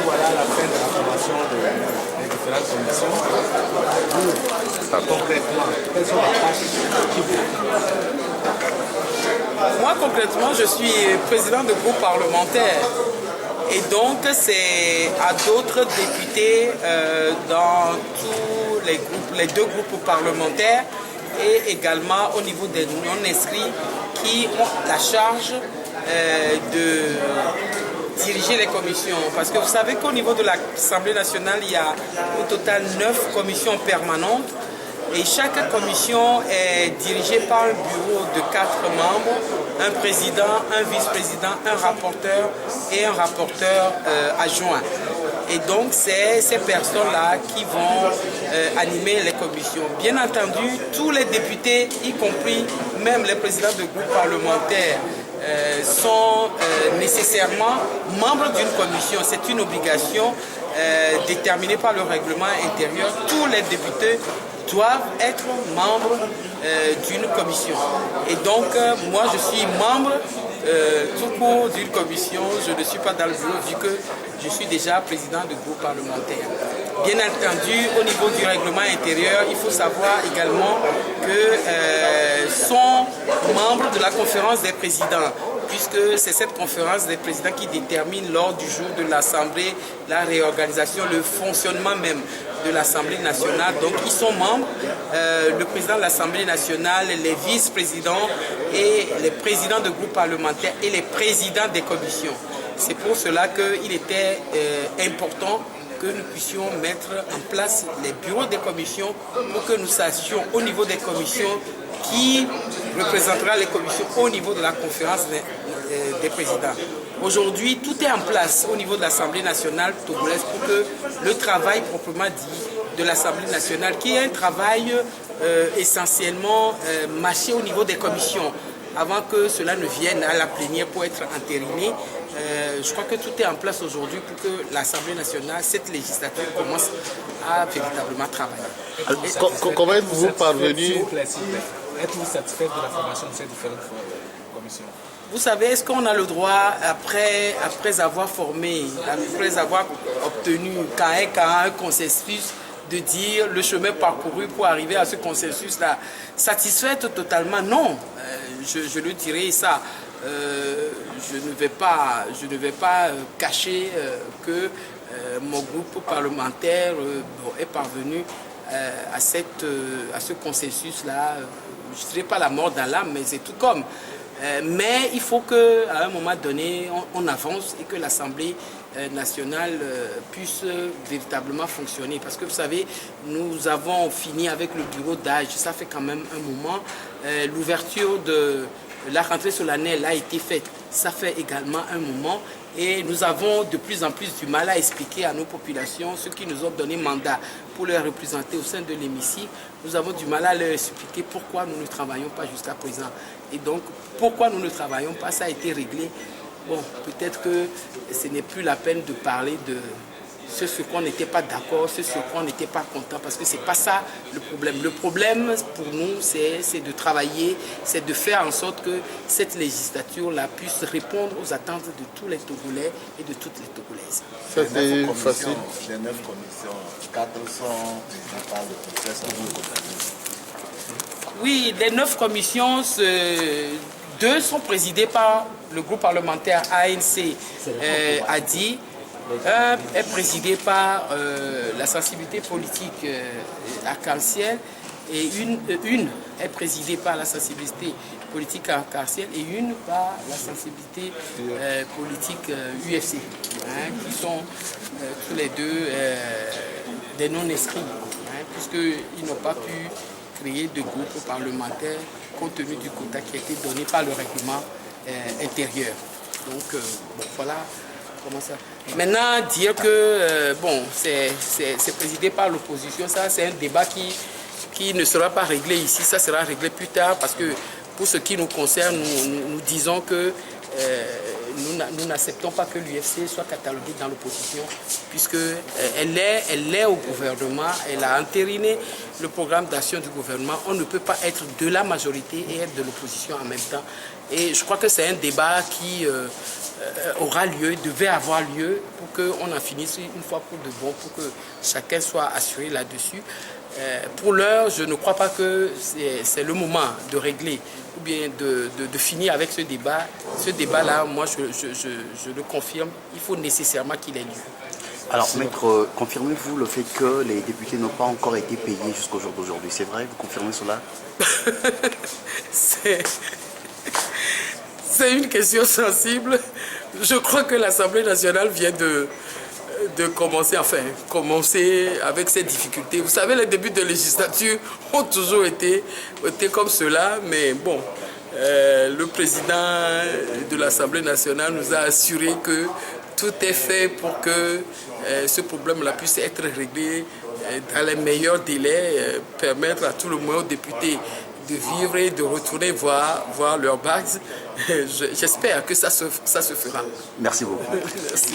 voilà la fin de la formation des différentes commissions. Concrètement, quelles sont les tâches qui vous occupent? Moi, concrètement, je suis président de groupe parlementaire. Et donc, c'est à d'autres députés dans tous les groupes, les deux groupes parlementaires et également au niveau des non-inscrits qui ont la charge de diriger les commissions. Parce que vous savez qu'au niveau de l'Assemblée nationale, il y a au total 9 commissions permanentes. Et chaque commission est dirigée par un bureau de 4 membres, un président, un vice-président, un rapporteur et un rapporteur adjoint. Et donc, c'est ces personnes-là qui vont animer les commissions. Bien entendu, tous les députés, y compris même les présidents de groupes parlementaires, sont nécessairement membres d'une commission. C'est une obligation déterminée par le règlement intérieur. Tous les députés doivent être membres d'une commission. Et donc, moi, je suis membre tout court d'une commission. Je ne suis pas dans le bureau vu que je suis déjà président du groupe parlementaire. Bien entendu, au niveau du règlement intérieur, il faut savoir également que sont membres de la conférence des présidents, puisque c'est cette conférence des présidents qui détermine l'ordre du jour de l'Assemblée, la réorganisation, le fonctionnement même de l'Assemblée nationale. Donc ils sont membres, le président de l'Assemblée nationale, les vice-présidents et les présidents de groupes parlementaires et les présidents des commissions. C'est pour cela qu'il était important que nous puissions mettre en place les bureaux des commissions pour que nous sachions au niveau des commissions qui représentera les commissions au niveau de la conférence des présidents. Aujourd'hui, tout est en place au niveau de l'Assemblée nationale togolaise pour que le travail proprement dit de l'Assemblée nationale, qui est un travail essentiellement mâché au niveau des commissions, avant que cela ne vienne à la plénière pour être entériné. Je crois que tout est en place aujourd'hui pour que l'Assemblée nationale, cette législature, commence à véritablement travailler. Comment êtes-vous parvenu? Êtes-vous satisfait de la formation de ces différentes commissions? Vous savez, est-ce qu'on a le droit, après avoir formé, après avoir obtenu un consensus, de dire le chemin parcouru pour arriver à ce consensus-là, satisfaite totalement? Non, je le dirais ça. Je ne vais pas cacher que mon groupe parlementaire est parvenu à ce consensus-là. Je ne dirais pas la mort dans l'âme, mais c'est tout comme. Mais il faut qu'à un moment donné, on avance et que l'Assemblée nationale puisse véritablement fonctionner. Parce que vous savez, nous avons fini avec le bureau d'âge, ça fait quand même un moment. L'ouverture de la rentrée solennelle a été faite, ça fait également un moment. Et nous avons de plus en plus du mal à expliquer à nos populations, ceux qui nous ont donné mandat pour les représenter au sein de l'hémicycle, nous avons du mal à leur expliquer pourquoi nous ne travaillons pas jusqu'à présent. Et donc, pourquoi nous ne travaillons pas, ça a été réglé. Bon, peut-être que ce n'est plus la peine de parler de ce sur quoi on n'était pas d'accord, ce sur quoi on n'était pas content, parce que ce n'est pas ça le problème. Le problème pour nous, c'est de travailler, c'est de faire en sorte que cette législature-là puisse répondre aux attentes de tous les Togolais et de toutes les Togolaises. C'était facile. Les 9 commissions, 4 sont présidées par le procès, que vous connaissez. Oui, les 9 commissions, 2 sont présidées par le groupe parlementaire ANC ADI. Un est présidé par la sensibilité politique arc-en-ciel et une est présidée par la sensibilité politique arc-en-ciel et une par la sensibilité politique UFC, qui sont tous les deux des non-inscrits, puisqu'ils n'ont pas pu créer de groupe parlementaire compte tenu du quota qui a été donné par le règlement intérieur. Donc, bon, voilà. Ça. Maintenant, dire que c'est présidé par l'opposition, ça c'est un débat qui ne sera pas réglé ici, ça sera réglé plus tard parce que pour ce qui nous concerne, nous disons que nous n'acceptons pas que l'UFC soit cataloguée dans l'opposition puisqu'elle est au gouvernement, elle a entériné le programme d'action du gouvernement. On ne peut pas être de la majorité et être de l'opposition en même temps. Et je crois que c'est un débat qui aura lieu, devait avoir lieu pour qu'on en finisse une fois pour de bon, pour que chacun soit assuré là-dessus. Pour l'heure, je ne crois pas que c'est le moment de régler ou bien de finir avec ce débat. Ce débat-là, moi, je le confirme, il faut nécessairement qu'il ait lieu. Alors, maître, confirmez-vous le fait que les députés n'ont pas encore été payés jusqu'au jour d'aujourd'hui? C'est vrai? Vous confirmez cela? C'est une question sensible. Je crois que l'Assemblée nationale vient de commencer avec ces difficultés. Vous savez, les débuts de législature ont toujours été comme cela, mais bon, le président de l'Assemblée nationale nous a assuré que tout est fait pour que ce problème-là puisse être réglé dans les meilleurs délais, permettre à tout le monde aux députés de vivre et de retourner voir leur base. J'espère que ça se fera. Merci beaucoup. Merci.